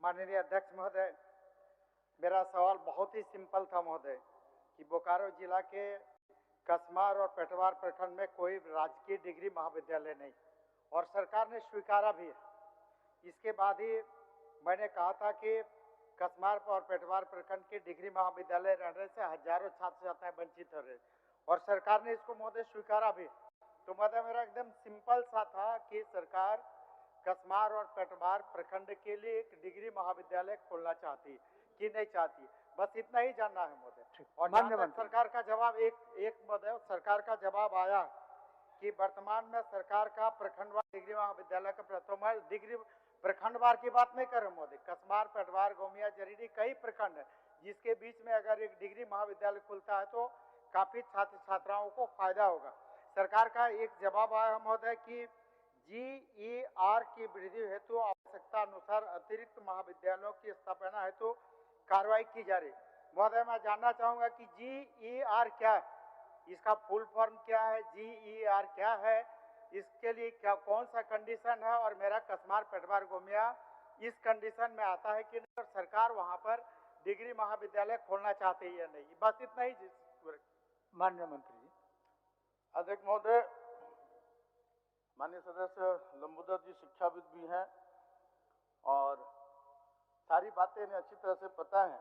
माननीय अध्यक्ष महोदय, मेरा सवाल बहुत ही सिंपल था महोदय कि बोकारो जिला के कसमार और पेटवार प्रखंड में कोई राजकीय डिग्री महाविद्यालय नहीं और सरकार ने स्वीकारा भी है। इसके बाद ही मैंने कहा था कि कसमार और पेटवार प्रखंड के डिग्री महाविद्यालय रहने से हजारों छात्र छात्राएं वंचित हो रहे और सरकार ने इसको महोदय स्वीकारा भी। तो महोदय मेरा एकदम सिंपल सा था कि सरकार कसमार और पेटवार प्रखंड के लिए एक डिग्री महाविद्यालय खोलना चाहती कि नहीं चाहती, बस इतना ही जानना है महोदय। और जहाँ तक सरकार का जवाब एक महोदय सरकार का जवाब आया कि वर्तमान में सरकार का प्रखंडवार डिग्री महाविद्यालय का प्रथम डिग्री प्रखंडवार की बात नहीं कर रहे महोदय, कसमार पेटवार गोमिया जरीडी कई प्रखंड है जिसके बीच में अगर एक डिग्री महाविद्यालय खुलता है तो काफी छात्र छात्राओं को फायदा होगा। सरकार का एक जवाब आया महोदय कि GER की वृद्धि हेतु आवश्यकता अनुसार अतिरिक्त महाविद्यालयों की स्थापना हेतु कार्रवाई की जा रही। महोदय मैं जानना चाहूंगा कि GER क्या है, इसका फुल फॉर्म क्या है, GER क्या है, इसके लिए क्या कौन सा कंडीशन है और मेरा कसमार पेटवार गोमिया इस कंडीशन में आता है कि नहीं और सरकार वहां पर डिग्री महाविद्यालय खोलना चाहती है या नहीं, बस इतना ही। माननीय मंत्री जी। अध्यक्ष महोदय, माननीय सदस्य लंबोदर जी शिक्षाविद भी हैं और सारी बातें इन्हें अच्छी तरह से पता है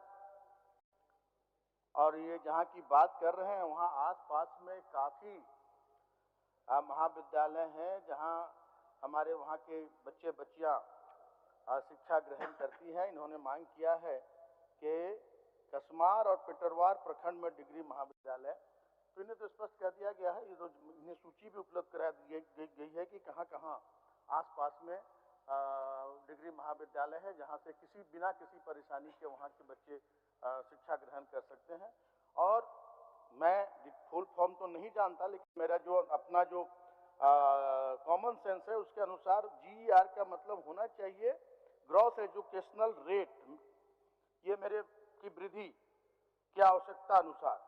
और ये जहाँ की बात कर रहे हैं वहाँ आसपास में काफ़ी महाविद्यालय हैं जहाँ हमारे वहाँ के बच्चे बच्चियाँ शिक्षा ग्रहण करती हैं। इन्होंने मांग किया है कि कसमार और पेटरवार प्रखंड में डिग्री महाविद्यालय, तो इन्हें तो स्पष्ट कह दिया गया है, इन्हें सूची भी उपलब्ध करा दी गई है कि कहाँ कहाँ आसपास में डिग्री महाविद्यालय है जहाँ से बिना किसी परेशानी के वहाँ के बच्चे शिक्षा ग्रहण कर सकते हैं। और मैं फुल फॉर्म तो नहीं जानता, लेकिन मेरा जो अपना जो कॉमन सेंस है उसके अनुसार GER का मतलब होना चाहिए ग्रॉस एजुकेशनल रेट, ये मेरे की वृद्धि की आवश्यकता अनुसार।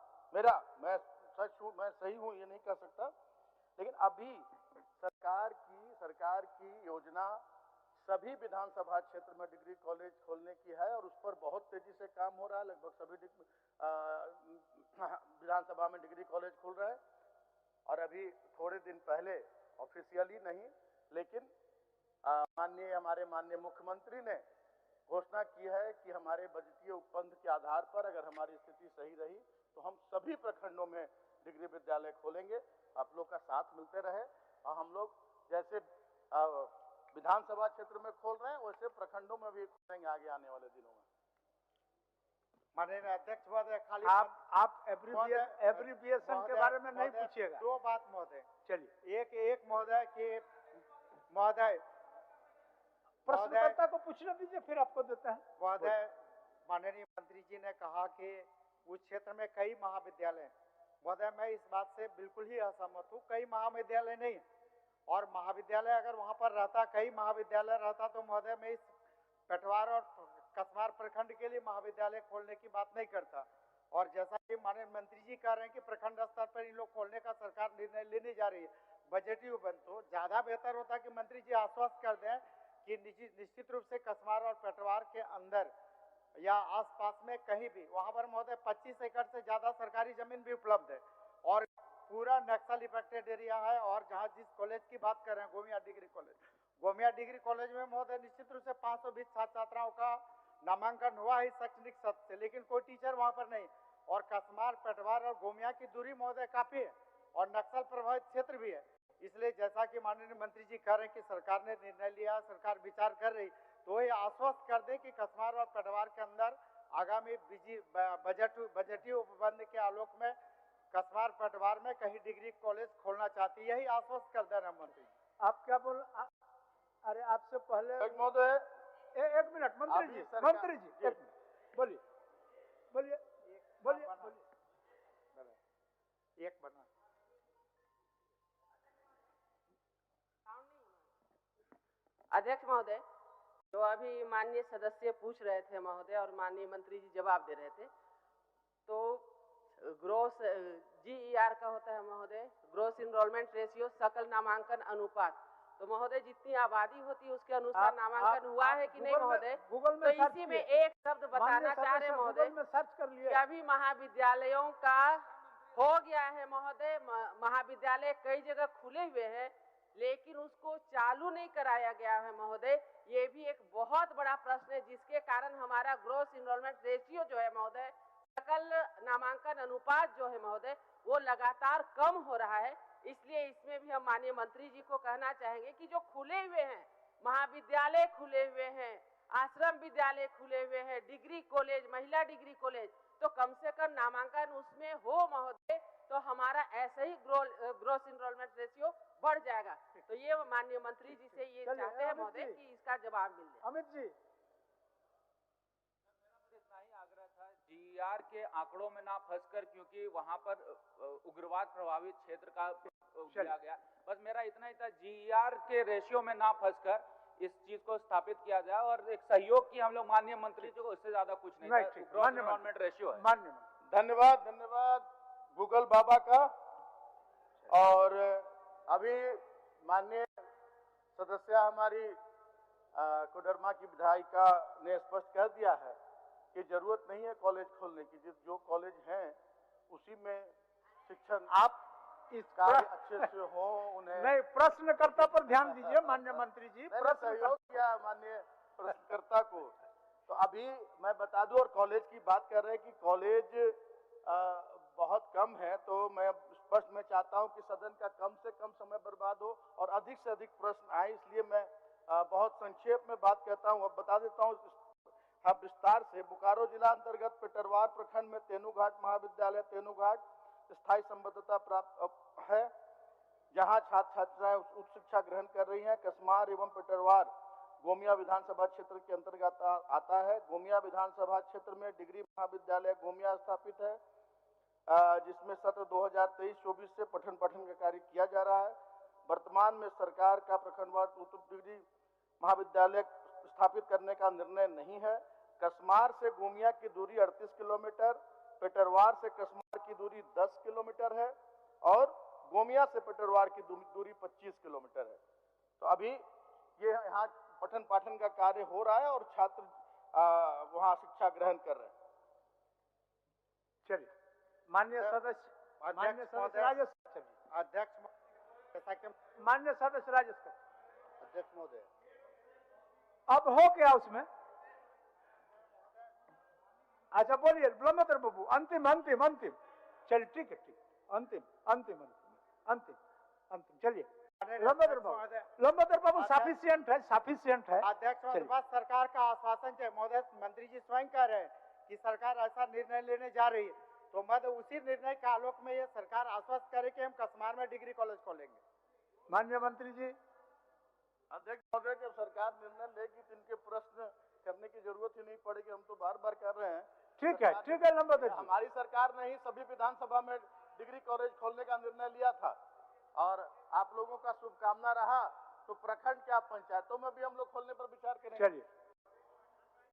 मैं सही हूँ ये नहीं कह सकता, लेकिन अभी सरकार की योजना सभी विधानसभा क्षेत्र में डिग्री कॉलेज खोलने की है और उस पर बहुत तेजी से काम हो रहा है। लगभग सभी विधानसभा में डिग्री कॉलेज खुल रहा है और अभी थोड़े दिन पहले ऑफिशियली नहीं लेकिन हमारे माननीय मुख्यमंत्री ने घोषणा की है कि हमारे बजटीय उपबंध के आधार पर अगर हमारी स्थिति सही रही तो हम सभी प्रखंडों में डिग्री विद्यालय खोलेंगे। आप लोग का साथ मिलते रहे और हम लोग जैसे विधानसभा क्षेत्र में खोल रहे हैं वैसे प्रखंडों में भी खोलेंगे आगे आने वाले दिनों में। माननीय अध्यक्ष महोदय, खाली आप एब्रिविएशन के बारे में नहीं पूछिएगा। दो बात महोदय, चलिए एक महोदय की महोदय प्रश्नकर्ता को पूछने दीजिए फिर आपको देते हैं। महोदय, माननीय मंत्री जी ने कहा कि उस क्षेत्र में कई महाविद्यालय, महोदय मैं इस बात से बिल्कुल ही असहमत हूँ। कई महाविद्यालय नहीं, और महाविद्यालय अगर वहां पर रहता, कई महाविद्यालय रहता तो महोदय मैं इस पेटवार और कसमार प्रखंड के लिए महाविद्यालय खोलने की बात नहीं करता। और जैसा कि माननीय मंत्री जी कह रहे हैं कि प्रखंड स्तर पर इन लोग खोलने का सरकार निर्णय लेने जा रही है बजटीय उपबंध, तो ज्यादा बेहतर होता कि मंत्री जी आश्वस्त कर दें कि निश्चित रूप से कसमार और पेटवार के अंदर या आसपास में कहीं भी वहां पर महोदय 25 एकड़ से ज्यादा सरकारी जमीन भी उपलब्ध है और पूरा नक्सल इफेक्टेड एरिया है। और जहां जिस कॉलेज की बात कर रहे हैं गोमिया डिग्री कॉलेज में महोदय निश्चित रूप से 520 छात्र छात्राओं का नामांकन हुआ है शैक्षणिक सत्र से, लेकिन कोई टीचर वहां पर नहीं। और कसमार पेटवार और गोमिया की दूरी महोदय काफी है और नक्सल प्रभावित क्षेत्र भी है। इसलिए जैसा कि माननीय मंत्री जी कह रहे हैं कि सरकार ने निर्णय लिया, सरकार विचार कर रही, तो ये आश्वस्त कर दे कि कसमार और पेटवार के अंदर आगामी बजटीय उपबंध के आलोक में कसमार पेटवार में कहीं डिग्री कॉलेज खोलना चाहती है, यही आश्वस्त कर देना मंत्री जी। आप क्या बोल, अरे आपसे पहले महोदय एक मिनट मंत्री जी एक मिनट बोलिए बोलिए बोलिए एक बना। अध्यक्ष महोदय, तो अभी माननीय सदस्य पूछ रहे थे महोदय और माननीय मंत्री जी जवाब दे रहे थे, तो ग्रोस GER का होता है महोदय ग्रोस इनरोलमेंट रेशियो, सकल नामांकन अनुपात। तो महोदय जितनी आबादी होती है उसके अनुसार नामांकन हुआ है कि नहीं महोदय? गूगल में तो इसी में एक शब्द बताना चाह रहे हैं महोदय में सर्च कर लिए कि अभी महाविद्यालयों का हो गया है महोदय। महाविद्यालय कई जगह खुले हुए हैं लेकिन उसको चालू नहीं कराया गया है महोदय। ये भी एक बहुत बड़ा प्रश्न है जिसके कारण हमारा ग्रोस इनरोलमेंट रेशियो जो है महोदय, सकल नामांकन अनुपात जो है महोदय, वो लगातार कम हो रहा है। इसलिए इसमें भी हम माननीय मंत्री जी को कहना चाहेंगे कि जो खुले हुए हैं, महाविद्यालय खुले हुए हैं, आश्रम विद्यालय खुले हुए हैं, डिग्री कॉलेज, महिला डिग्री कॉलेज, तो कम से कम नामांकन उसमें हो महोदय, तो हमारा ऐसे ही ग्रोस इनरोलमेंट रेशियो बढ़ जाएगा। तो ये माननीय मंत्री जी से ये चाहते हैं महोदय कि इसका जवाब मिल जाए। अमित जी, जीईआर के आंकड़ों में ना फंसकर, क्योंकि वहां पर उग्रवाद प्रभावित क्षेत्र का दिया गया, बस मेरा इतना ही था, जीईआर के रेशियो में ना फंसकर इस चीज को स्थापित किया जाए और एक सहयोग की हम लोग माननीय मंत्री जी को, इससे ज्यादा कुछ नहीं, गवर्नमेंट रेशियो है। धन्यवाद, धन्यवाद गूगल बाबा का। और अभी माननीय सदस्य हमारी कोडरमा की विधायिका ने स्पष्ट कर दिया है कि जरूरत नहीं है कॉलेज खोलने की, जो कॉलेज हैं उसी में शिक्षण आप इस कार्य अच्छे से हो। उन्हें नहीं, प्रश्नकर्ता पर ध्यान दीजिए माननीय मंत्री जी। सहयोग किया माननीय प्रश्नकर्ता को। तो अभी मैं बता दूं, और कॉलेज की बात कर रहे हैं कि कॉलेज बहुत कम है, तो मैं स्पष्ट में चाहता हूं कि सदन का कम से कम समय बर्बाद हो और अधिक से अधिक प्रश्न आए, इसलिए मैं बहुत संक्षेप में बात कहता हूं। अब बता देता हूं विस्तार से। बोकारो जिला अंतर्गत पेटरवार प्रखंड में तेनूघाट महाविद्यालय तेनूघाट स्थायी संबद्धता प्राप्त है, जहां छात्र छात्राएं उच्च शिक्षा ग्रहण कर रही हैं। कसमार एवं पेटरवार गोमिया विधानसभा क्षेत्र के अंतर्गत आता है। गोमिया विधानसभा क्षेत्र में डिग्री महाविद्यालय गोमिया स्थापित है, जिसमें सत्र 2023-24 से पठन पाठन का कार्य किया जा रहा है। वर्तमान में सरकार का प्रखंडवार डिग्री महाविद्यालय स्थापित करने का निर्णय नहीं है। कसमार से गोमिया की दूरी 38 किलोमीटर, पेटरवार से कसमार की दूरी 10 किलोमीटर है और गोमिया से पेटरवार की दूरी 25 किलोमीटर है। तो अभी ये यहाँ पठन पाठन का कार्य हो रहा है और छात्र वहाँ शिक्षा ग्रहण कर रहे हैं। चलिए, माननीय सदस्य राजेश, अध्यक्ष माननीय सदस्य राजेश, अध्यक्ष महोदय, अब हो गया उसमें। अच्छा बोलिए ब्रह्मोत्तर बाबू, अंतिम अंतिम अंतिम, चलिए ठीक है, ठीक, अंतिम अंतिम अंतिम अंतिम अंतिम, चलिए लंबोदर बाबू सफिशिएंट है, सफिशिएंट है। अध्यक्ष महोदय, सरकार का आश्वासन है महोदय, मंत्री जी स्वयं कह रहे हैं कि सरकार ऐसा निर्णय लेने जा रही है, तो मध्य उसी निर्णय के आलोक में ये सरकार आश्वस्त करे कि हम कसमार में डिग्री कॉलेज खोलेंगे। माननीय मंत्री जी। अध्यक्ष महोदय, जब सरकार निर्णय लेगी तो इनके प्रश्न करने की जरूरत ही नहीं पड़ेगी, हम तो बार बार कर रहे हैं। ठीक है लंबोदर जी। हमारी सरकार ने ही सभी विधानसभा में डिग्री कॉलेज खोलने का निर्णय लिया था और आप लोगों का शुभकामना रहा तो प्रखंड क्या पंचायतों में भी हम लोग खोलने पर विचार करेंगे। चलिए।